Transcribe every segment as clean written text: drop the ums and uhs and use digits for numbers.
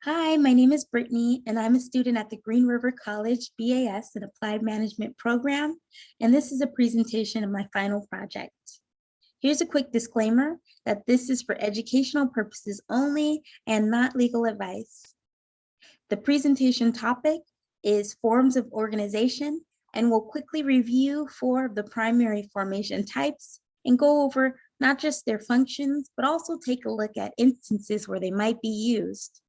Hi, my name is Brittany, and I'm a student at the Green River College BAS and Applied Management program, and this is a presentation of my final project. Here's a quick disclaimer that this is for educational purposes only and not legal advice. The presentation topic is forms of organization, and we'll quickly review 4 of the primary formation types and go over not just their functions, but also take a look at instances where they might be used.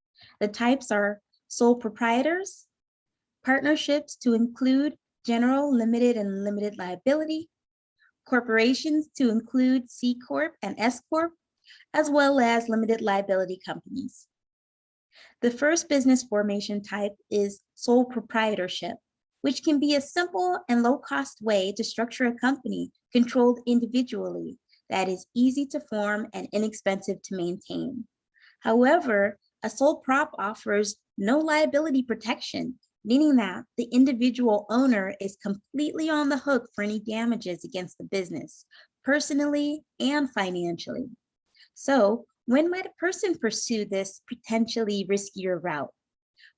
The types are sole proprietors, partnerships to include general, limited, and limited liability, corporations to include C Corp and S Corp, as well as limited liability companies. The first business formation type is sole proprietorship, which can be a simple and low-cost way to structure a company controlled individually that is easy to form and inexpensive to maintain. However, a sole prop offers no liability protection, meaning that the individual owner is completely on the hook for any damages against the business, personally and financially. So, when might a person pursue this potentially riskier route?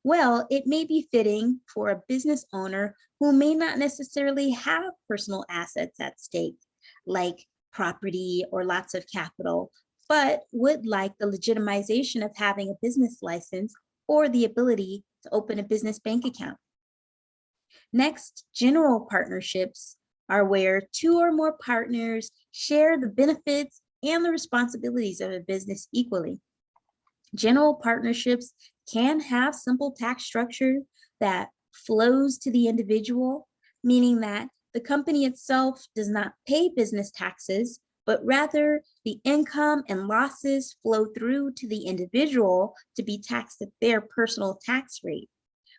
Well, it may be fitting for a business owner who may not necessarily have personal assets at stake, like property or lots of capital, but would like the legitimization of having a business license or the ability to open a business bank account. Next, general partnerships are where 2 or more partners share the benefits and the responsibilities of a business equally. General partnerships can have simple tax structure that flows to the individual, meaning that the company itself does not pay business taxes, but rather the income and losses flow through to the individual to be taxed at their personal tax rate,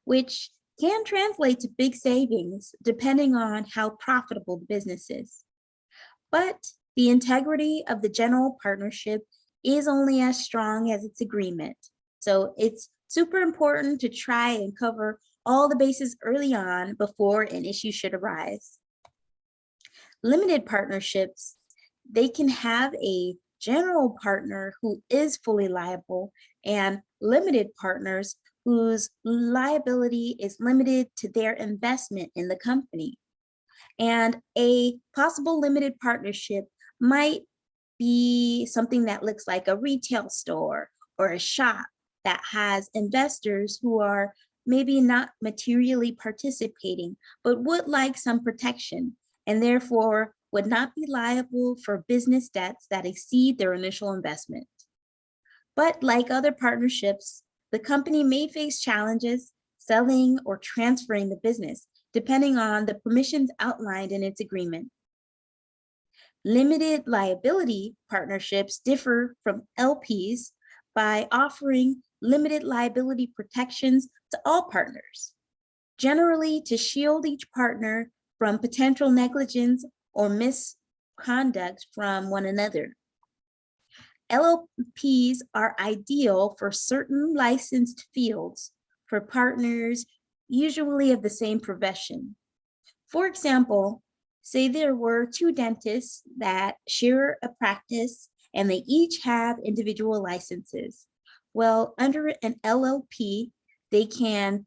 which can translate to big savings depending on how profitable the business is. But the integrity of the general partnership is only as strong as its agreement. So it's super important to try and cover all the bases early on before an issue should arise. Limited partnerships, they can have a general partner who is fully liable and limited partners whose liability is limited to their investment in the company. And a possible limited partnership might be something that looks like a retail store or a shop that has investors who are maybe not materially participating, but would like some protection and therefore would not be liable for business debts that exceed their initial investment. But like other partnerships, the company may face challenges selling or transferring the business, depending on the permissions outlined in its agreement. Limited liability partnerships differ from LPs by offering limited liability protections to all partners, generally to shield each partner from potential negligence or misconduct from one another. LLPs are ideal for certain licensed fields for partners, usually of the same profession. For example, say there were 2 dentists that share a practice and they each have individual licenses. Well, under an LLP, they can,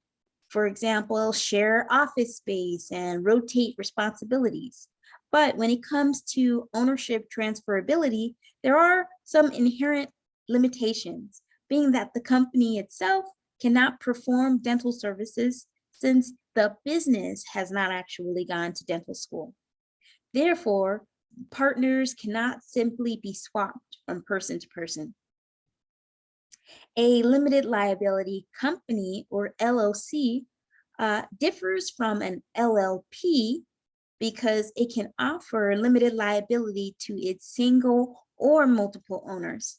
for example, share office space and rotate responsibilities. But when it comes to ownership transferability, there are some inherent limitations, being that the company itself cannot perform dental services since the business has not actually gone to dental school. Therefore, partners cannot simply be swapped from person to person. A limited liability company or LLC differs from an LLP because it can offer limited liability to its single or multiple owners.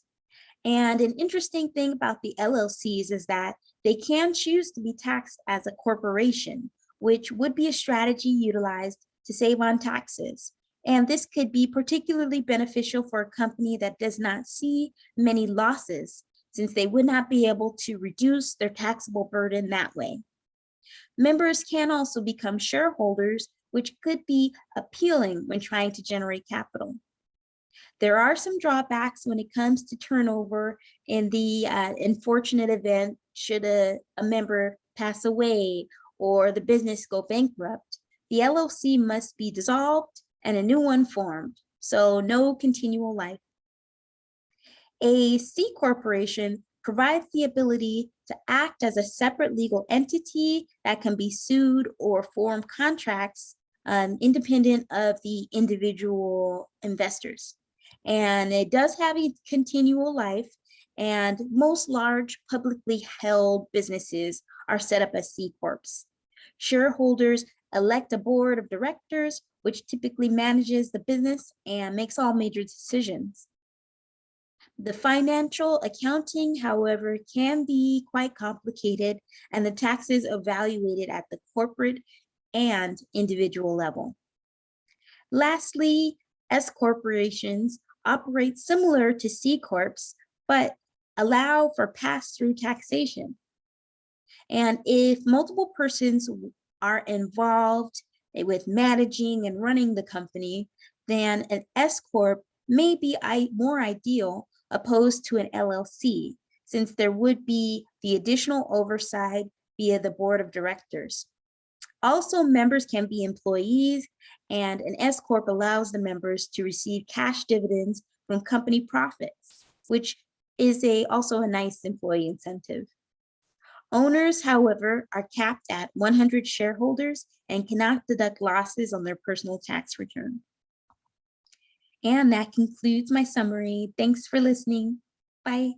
And an interesting thing about the LLCs is that they can choose to be taxed as a corporation, which would be a strategy utilized to save on taxes. And this could be particularly beneficial for a company that does not see many losses, since they would not be able to reduce their taxable burden that way. Members can also become shareholders, which could be appealing when trying to generate capital. There are some drawbacks when it comes to turnover in the unfortunate event should a member pass away or the business go bankrupt. The LLC must be dissolved and a new one formed, so no continual life. A C corporation provides the ability to act as a separate legal entity that can be sued or form contracts independent of the individual investors. And it does have a continual life, and most large publicly held businesses are set up as C Corps. Shareholders elect a board of directors, which typically manages the business and makes all major decisions. The financial accounting, however, can be quite complicated, and the taxes evaluated at the corporate and individual level. Lastly, S corporations operate similar to C corps, but allow for pass-through taxation. And if multiple persons are involved with managing and running the company, then an S corp may be more ideal opposed to an LLC, since there would be the additional oversight via the board of directors. Also, members can be employees, and an S corp allows the members to receive cash dividends from company profits, which is also a nice employee incentive. Owners, however, are capped at 100 shareholders and cannot deduct losses on their personal tax return. And that concludes my summary. Thanks for listening. Bye.